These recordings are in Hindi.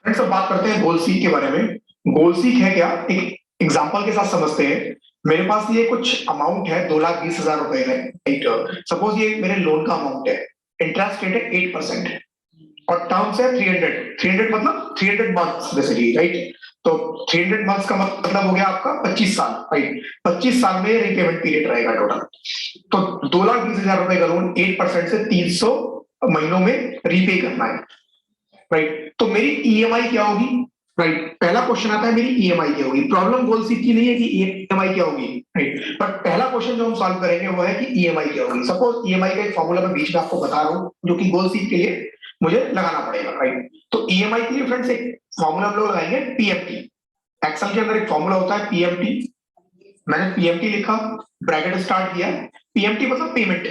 फ्रेंड्स अब बात करते हैं गोल सीक के बारे में। गोल सीक है क्या, एक एग्जांपल के साथ समझते हैं। मेरे पास ये कुछ अमाउंट है 2,20,000 रुपए है, राइट। सपोज ये मेरे लोन का अमाउंट है, इंटरेस्ट रेट है 8% और टर्म्स है 300। 300 मतलब 300 मंथ्स बेसिकली, राइट। तो 300 मंथ्स का मतलब हो गया आपका 25 साल, राइट। 25 साल में रिपेमेंट पीरियड रहेगा टोटल। तो 2,20,000 रुपए का लोन 8% से 300 महीनों में रीपे करना है, राइट। तो मेरी ईएमआई क्या होगी, राइट। पहला क्वेश्चन आता है मेरी ईएमआई क्या होगी। प्रॉब्लम गोल सीट की नहीं है कि ईएमआई क्या होगी, राइट। बट पहला क्वेश्चन जो हम सॉल्व करेंगे वो है कि ईएमआई क्या होगी। सपोज ईएमआई का एक फॉर्मूला मैं बीच में आपको बता रहा हूं जो कि गोल सीट के लिए मुझे लगाना पड़ेगा, राइट। तो ईएमआई के लिए फ्रेंड्स एक फॉर्मूला हम लोग लगाएंगे पीएमटी। एक्सेल के अंदर एक फॉर्मूला होता है पीएमटी। मैंने पीएमटी लिखा, ब्रैकेट स्टार्ट किया। पीएमटी मतलब पेमेंट,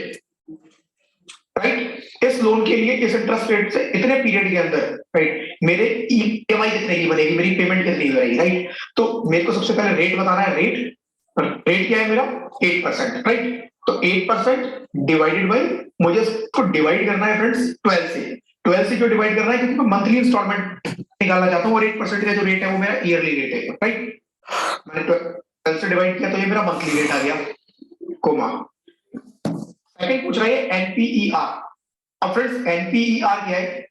राइट। इस लोन के लिए इस इंटरेस्ट रेट से इतने पीरियड के अंदर, राइट, मेरे ईएमआई कितने की बनेगी, मेरी पेमेंट कितनी की बनेगी, राइट। तो मेरे को सबसे पहले रेट बताना है। रेट क्या है मेरा, 8%, राइट। तो 8% डिवाइडेड बाई, मुझे इसको डिवाइड करना है फ्रेंड्स 12 से। 12 से क्यों डिवाइड करना है, क्योंकि मैं मंथली इंस्टॉलमेंट निकालना चाहता हूँ और 8% का जो रेट है वो मेरा ईयरली रेट है, राइट। मैंने 12 से डिवाइड किया तो ये मेरा मंथली रेट आ गया, कोमा। सेकंड पूछ रहा है एनपीईआर। अब फ्रेंड्स एनपीईआर क्या है,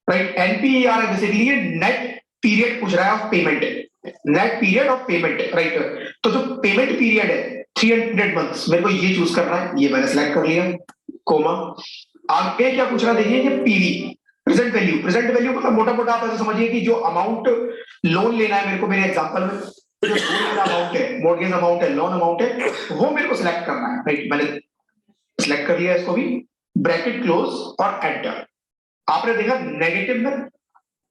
राइट। एनपीईआर है बेसिकली नेट पीरियड पूछ रहा है of payment, net period of payment, right. तो जो पेमेंट पीरियड है 300 मंथ्स, मेरे को ये चूज करना है, ये मैंने सेलेक्ट कर लिया, कोमा। आगे क्या पूछ रहा है देखिए, ये PV present value. Present value मतलब मोटा मोटा आप ऐसे समझिए कि जो अमाउंट लोन लेना है मेरे को, मेरे एग्जांपल में जो अमाउंट है, मॉर्गेज अमाउंट है, लोन अमाउंट है, वो मेरे को सिलेक्ट करना है, राइट। मैंने सिलेक्ट कर लिया इसको भी, ब्रैकेट क्लोज और एंटर। आपने देखा नेगेटिव में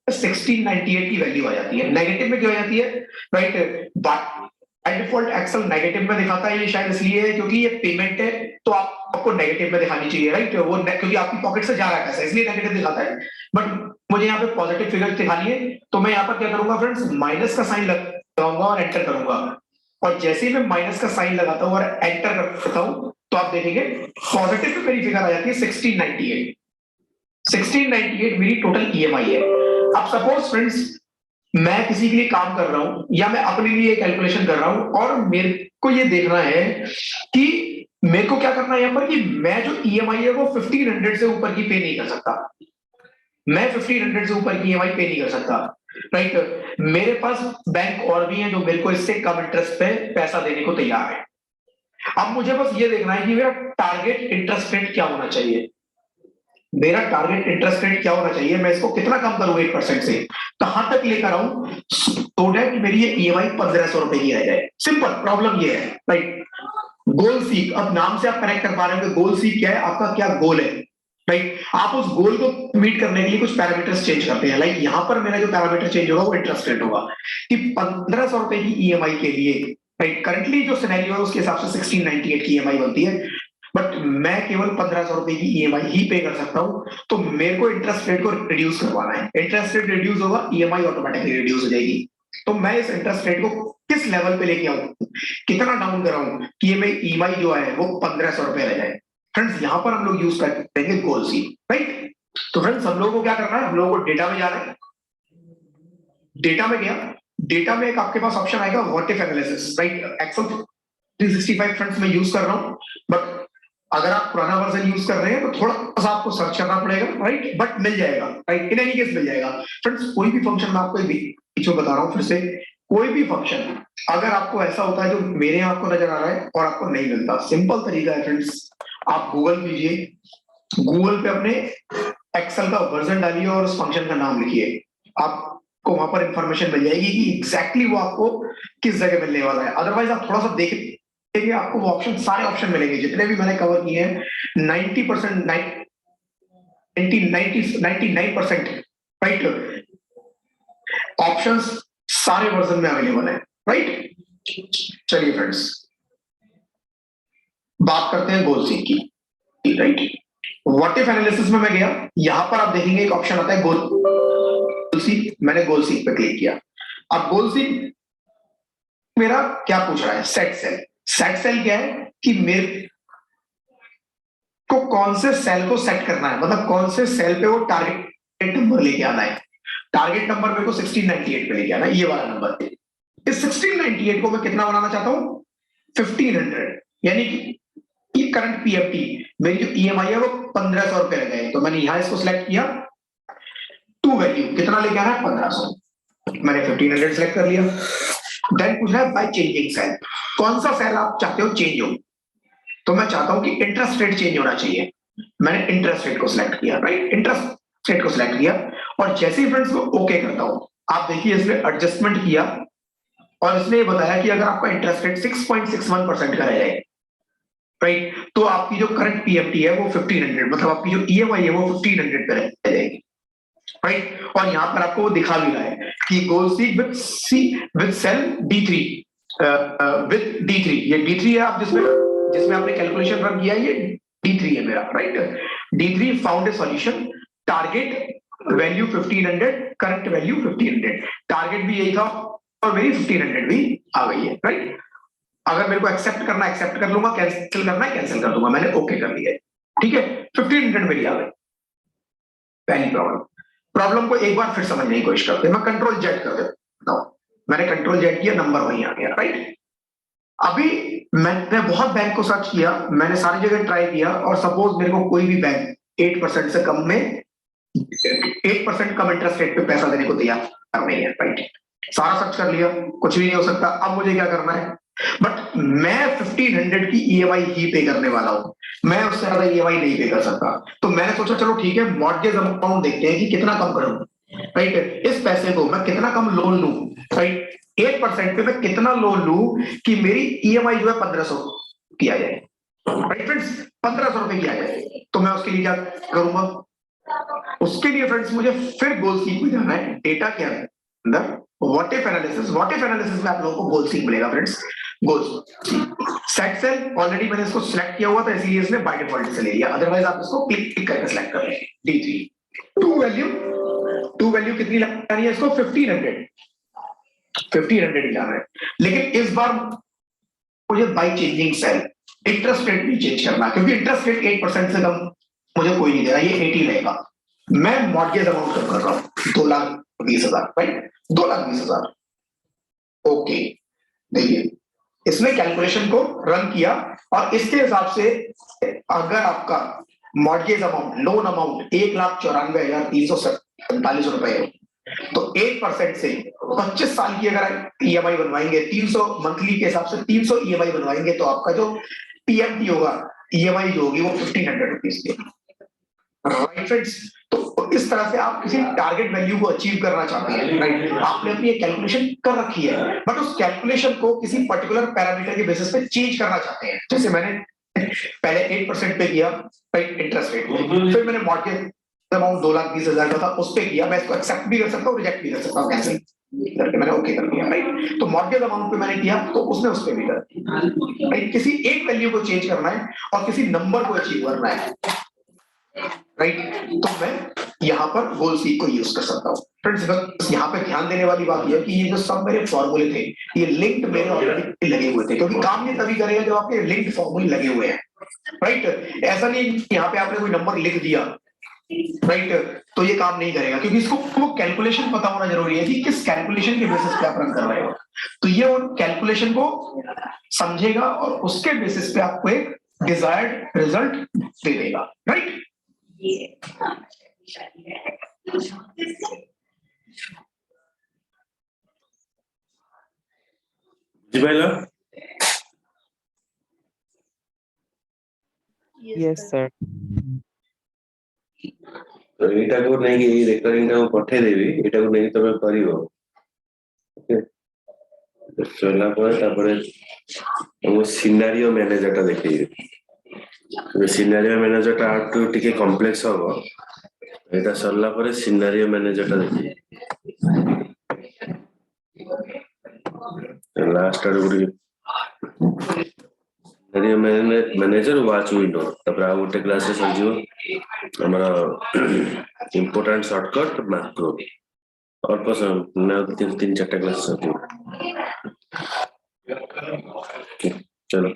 1698 की वैल्यू आ जाती है। नेगेटिव में क्या हो जाती है, right. By default Excel negative में दिखाता है, ये शायद इसलिए है क्योंकि ये पेमेंट है तो आपको नेगेटिव में दिखानी चाहिए, राइट। वो क्योंकि आपकी पॉकेट से जा रहा है पैसा, इसलिए नेगेटिव दिखाता है। बट मुझे यहाँ पे पॉजिटिव फिगर दिखानी है, तो मैं यहाँ पर क्या करूंगा फ्रेंड्स, माइनस का साइन लगाऊंगा और एंटर करूंगा। और जैसे ही मैं माइनस का साइन लगाता हूँ और एंटर करता हूँ तो आप देखेंगे पॉजिटिव पे मेरी फिगर आ जाती है 1698। 1698 मेरी टोटल ईएमआई है। अब सपोज फ्रेंड्स मैं किसी के लिए काम कर रहा हूं या मैं अपने लिए कैलकुलेशन कर रहा हूं और मेरे को ये देखना है कि मेरे को क्या करना है यहाँ पर कि मैं जो ईएमआई है वो 1500 से ऊपर की पे नहीं कर सकता। मैं 1500 से ऊपर की ईएमआई पे नहीं कर सकता, राइट। मेरे पास बैंक और भी हैं जो मेरे को इससे कम इंटरेस्ट पे पैसा देने को तैयार है। अब मुझे बस ये देखना है कि मेरा टारगेट इंटरेस्ट रेट क्या होना चाहिए। मेरा टारगेट इंटरेस्ट रेट क्या होना चाहिए, मैं इसको कितना कम करूं 8% से, कहां तक लेकर आऊं सो दैट मेरी ये ईएमआई 1,500 रुपए की रह जाए। सिंपल प्रॉब्लम ये है, राइट। गोल सीक, अब नाम से आप कनेक्ट कर पा रहे हो कि गोल सीक क्या है, आपका क्या गोल है, राइट। आप उस गोल को मीट करने के लिए कुछ पैरामीटर्स चेंज करते हैं। लाइक यहां पर मेरा जो पैरामीटर चेंज होगा वो इंटरेस्ट रेट होगा कि 1,500 रुपए की ईएमआई के लिए, राइट। करंटली जो सिनेरियो है उसके हिसाब से 1698 की ईएमआई बनती है, बट मैं केवल 1,500 रुपए की ईएमआई ही पे कर सकता हूं। तो मेरे को इंटरेस्ट रेट को रिड्यूस करवाना है। इंटरेस्ट रेट रिड्यूस होगा, ईएमआई ऑटोमेटिकली रिड्यूस हो जाएगी। तो मैं इस इंटरेस्ट रेट को किस लेवल पे लेके आऊं, कितना डाउन कराऊं कि ये मेरी ईएमआई जो है वो 1,500 रुपए रह जाए। फ्रेंड्स यहां पर हम लोग यूज करेंगे गोल सी, राइट। तो फ्रेंड्स हम लोगों को क्या करना है, हम लोगों को डेटा में जाना है। डेटा में गया, डेटा में एक आपके पास ऑप्शन आएगा what if analysis, right. Excel 365 friends में यूज कर रहा हूं, बट अगर आप पुराना वर्जन यूज कर रहे हैं तो थोड़ा सा आपको सर्च करना पड़ेगा, राइट। बट मिल जाएगा, राइट। इन एनी केस मिल जाएगा फ्रेंड्स। कोई भी फंक्शन मैं आपको बीच में बता रहा हूं फिर से, कोई भी फंक्शन अगर आपको ऐसा होता है जो मेरे यहाँ आपको नजर आ रहा है और आपको नहीं मिलता, सिंपल तरीका है फ्रेंड्स, आप गूगल कीजिए, गूगल पे अपने एक्सेल का वर्जन डालिए और उस फंक्शन का नाम लिखिए, आपको वहां पर इंफॉर्मेशन मिल जाएगी कि एग्जैक्टली वो आपको किस जगह मिलने वाला है। अदरवाइज आप थोड़ा सा देखिए, आपको वो ऑप्शन, सारे ऑप्शन मिलेंगे जितने भी मैंने कवर किए हैं। 90% 99%, राइट, ऑप्शंस सारे वर्जन में अवेलेबल है, राइट। चलिए फ्रेंड्स बात करते हैं गोल सीक की, राइट। व्हाट इफ एनालिसिस में मैं गया, यहां पर आप देखेंगे एक ऑप्शन आता है गोल सीक। मैंने गोल सीक पे क्लिक किया। अब गोल सीक मेरा क्या पूछ रहा है, सेट सेल। सेट सेल क्या है कि मेरे को कौन से सेल को सेट करना है, मतलब कौन से सेल पे वो टारगेट नंबर लेके आना है। टारगेट नंबर मेरे को 1698 पे लेके आना, ये वाला नंबर। इस 1698 को मैं कितना बनाना चाहता हूँ, 1500, यानी कि करंट पीएफटी मेरी जो ईएमआई है वो 1500 रुपए लग गए। तो मैंने यहां इसको सिलेक्ट किया, टू वैल्यू कितना लेके आना है, 1500, मैंने 1500 सिलेक्ट कर लिया। देन पूछ रहा है बाय चेंजिंग सेल, कौन सा सेल आप चाहते हो चेंज हो, तो मैं चाहता हूं कि इंटरेस्ट रेट चेंज होना चाहिए। मैंने इंटरेस्ट रेट को सिलेक्ट किया, राइट, इंटरेस्ट रेट को सिलेक्ट किया, और जैसे ही फ्रेंड्स को ओके करता हूं, आप देखिए इसने एडजस्टमेंट किया और इसने ये बताया कि अगर आपका इंटरेस्ट रेट 6.61% का रह जाए, राइट, तो आपकी जो करंट पीएफटी है वो 1500, मतलब आपकी जो ईएमआई है वो 1500 पे रह जाएगी, राइट। और यहां पर आपको वो दिखा भी रहा है कि goal seek with cell D3, with D3, ये D3 है, आप जिसमें आपने कैलकुलेशन रन किया, ये D3 है मेरा, right. D3 found a solution, target value 1500, current value 1500, target भी यही था और मेरी 1500 भी आ गई है, राइट। अगर मेरे को एक्सेप्ट करना एक्सेप्ट कर लूंगा, कैंसिल करना है कैंसिल कर दूंगा, मैंने ओके कर लिया है, ठीक है। 1500 मेरी आ गई। पहली प्रॉब्लम को एक बार फिर समझने की कोशिश करते हैं, मैं कंट्रोल जेड कर देता हूं, मैंने कंट्रोल जेड किया, नंबर वहीं आ गया, राइट। अभी मैंने बहुत बैंक को सर्च किया, मैंने सारी जगह ट्राई किया, और सपोज मेरे को कोई भी बैंक 8% से कम में 8% कम इंटरेस्ट रेट पे पैसा देने को तैयार नहीं है, राइट। सारा सर्च कर लिया, कुछ भी नहीं हो सकता। अब मुझे क्या करना है, बट मैं 1500 की ईएमआई ही पे करने वाला हूं, मैं उससे ज्यादा ईएमआई नहीं पे कर सकता। तो मैंने सोचा चलो ठीक है, मॉर्गेज अमाउंट देखते हैं कि कितना कम करूं, राइट। इस पैसे को मैं कितना कम लोन लूं, राइट, 8% पे मैं कितना लोन लूं कि मेरी ईएमआई जो है 1500 किया जाए, राइट फ्रेंड्स, 1500 रुपए किया जाए। तो मैं उसके लिए क्या करूंगा, उसके लिए फ्रेंड्स मुझे फिर गोल सीक में जाना है, डेटा के अंदर what if analysis, what if analysis में आप लोगों को गोल सीक मिलेगा friends, goal set cell, already मैंने इसको सिलेक्ट किया हुआ था इसलिए इसने बाय डिफॉल्ट से ले लिया, अदरवाइज आप इसको क्लिक करके सिलेक्ट कर लें। D3 टू वैल्यू कितनी लगानी है इसको, 1500 ही जाना है, लेकिन इस बार मुझे by changing cell interest rate भी चेंज करना, क्योंकि इंटरेस्ट रेट 8% से कम मुझे कोई नहीं दे रहा, ये 80 रहेगा। मैं मॉर्गेज अमाउंट कम कर रहा हूं 2,20,000, राइट, 2,20,000, ओके। देखिए इसने कैलकुलेशन को रन किया और इसके हिसाब से अगर आपका मॉर्गेज अमाउंट, लोन अमाउंट 1,94,347 रुपए है, तो 8% से 25 साल की अगर ईएमआई बनवाएंगे, 300 मंथली के हिसाब से 300 ईएमआई बनवाएंगे, तो आपका जो पीएफटी होगा, ईएमआई जो होगी वो 1500 रुपीज की, राइट फ्रेंड्स। तो इस तरह से आप किसी टारगेट वैल्यू को अचीव करना चाहते हैं, राइट, आपने अपनी एक कैलकुलेशन कर रखी है, बट उस कैलकुलेशन को किसी पर्टिकुलर पैरामीटर के बेसिस पे चेंज करना चाहते हैं। जैसे मैंने पहले 8% पे किया, राइट, इंटरेस्ट रेट, फिर मैंने मॉर्गेज अमाउंट 2,20,000 का था उस पे किया, मैं इसको एक्सेप्ट भी कर सकता हूँ, रिजेक्ट भी कर सकता हूँ, कैसे करके मैंने ओके कर दिया, राइट। तो मॉर्गेज अमाउंट पे मैंने किया तो उसने उस पे भी कर दिया, राइट। किसी एक वैल्यू को चेंज करना है और किसी नंबर को अचीव करना है, राइट, तो मैं यहाँ पर गोल सीक को यूज कर सकता हूँ। फ्रेंड्स बस यहाँ पे ध्यान देने वाली बात यह कि ये जो सब मेरे फॉर्मूले थे, ये लिंक्ड मेरे ऑलरेडी लगे हुए थे, क्योंकि काम ये तभी करेगा जब आपके लिंक्ड फॉर्मूले लगे हुए हैं, राइट। ऐसा नहीं यहाँ पे आपने कोई नंबर लिख दिया, राइट, तो ये काम नहीं करेगा, क्योंकि इसको वो कैलकुलेशन पता होना जरूरी है कि किस कैलकुलेशन के बेसिस पे आप रन कर रहे हो। तो ये उन कैलकुलेशन को समझेगा और उसके बेसिस पे आपको एक डिजायर्ड रिजल्ट दे देगा, राइट। Yes, sir. तो एटा को नहीं कि रेकॉर्डिंग टा को पठे देबी, एटा को नहीं तबे करिवो, ओके। तो चला पर तापरे हम सिनेरियो मैनेजर टा देखिए, तो सिनेरियो मैनेजर टा आउट टिके कॉम्प्लेक्स होबो, एटा सरला पर सिनेरियो मैनेजर टा देखिए, लास्ट आर गुडी सिनेरियो मैनेजर वाच विंडो, तापर आ गोटे क्लास रे समझियो हमरा इंपोर्टेंट शॉर्टकट मैक्रो और पसंद ना 3-4 क्लास चलो